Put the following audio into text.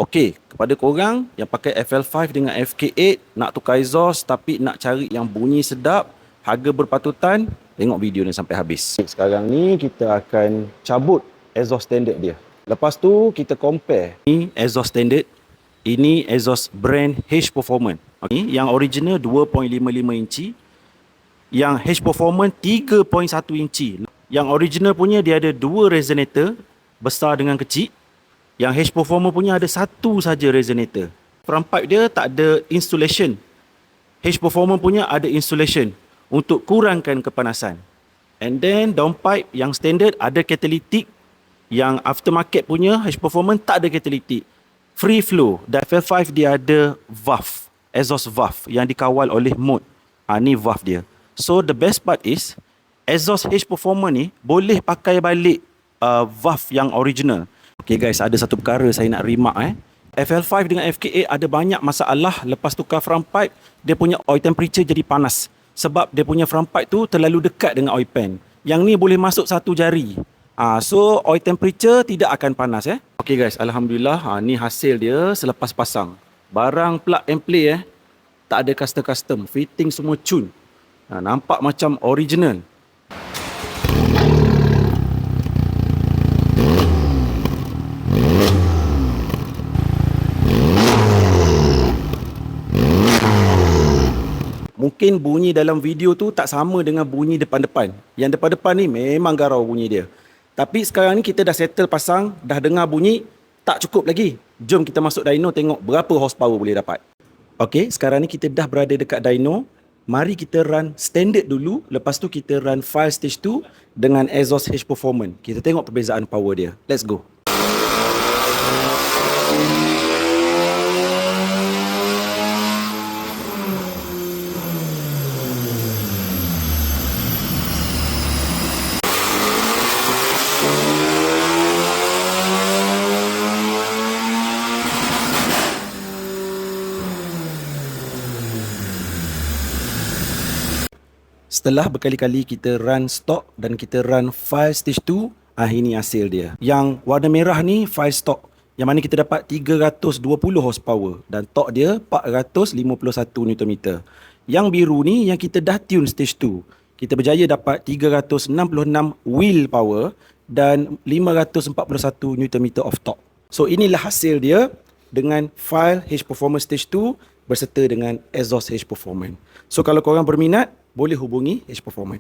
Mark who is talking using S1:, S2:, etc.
S1: Okey, kepada korang yang pakai FL5 dengan FK8 nak tukar exhaust tapi nak cari yang bunyi sedap, harga berpatutan, tengok video ni sampai habis. Sekarang ni kita akan cabut exhaust standard dia. Lepas tu kita compare. Ni exhaust standard, ini exhaust brand H Performance. Okay, yang original 2.55 inci, yang H Performance 3.1 inci. Yang original punya dia ada dua resonator, besar dengan kecil. Yang H Performer punya ada satu saja resonator. Front pipe dia tak ada insulation. H Performer punya ada insulation untuk kurangkan kepanasan. And then downpipe yang standard ada catalytic. Yang aftermarket punya H Performance tak ada catalytic. Free flow. Dan FL5 dia ada valve, exhaust valve yang dikawal oleh mode. Ni valve dia. So the best part is exhaust H Performer ni boleh pakai balik valve yang original. Okay guys, ada satu perkara saya nak remark FL5 dengan FK8 ada banyak masalah lepas tukar front pipe, dia punya oil temperature jadi panas. Sebab dia punya front pipe tu terlalu dekat dengan oil pan. Yang ni boleh masuk satu jari. So oil temperature tidak akan panas Okay guys, alhamdulillah ni hasil dia selepas pasang. Barang plug and play tak ada custom-custom, fitting semua tune. Nampak macam original. Mungkin bunyi dalam video tu tak sama dengan bunyi depan-depan. Yang depan-depan ni memang garau bunyi dia. Tapi sekarang ni kita dah settle pasang, dah dengar bunyi, tak cukup lagi. Jom kita masuk dyno tengok berapa horsepower boleh dapat. Okey, sekarang ni kita dah berada dekat dyno. Mari kita run standard dulu, lepas tu kita run file stage 2 dengan exhaust H Performance. Kita tengok perbezaan power dia. Let's go. Setelah berkali-kali kita run stock dan kita run file stage 2, ini hasil dia. Yang warna merah ni file stock, yang mana kita dapat 320 horsepower dan torque dia 451 Nm. Yang biru ni yang kita dah tune stage 2. Kita berjaya dapat 366 wheel power dan 541 Nm of torque. So inilah hasil dia dengan file H Performance stage 2 berserta dengan exhaust H Performance. So kalau korang berminat, boleh hubungi H Performance.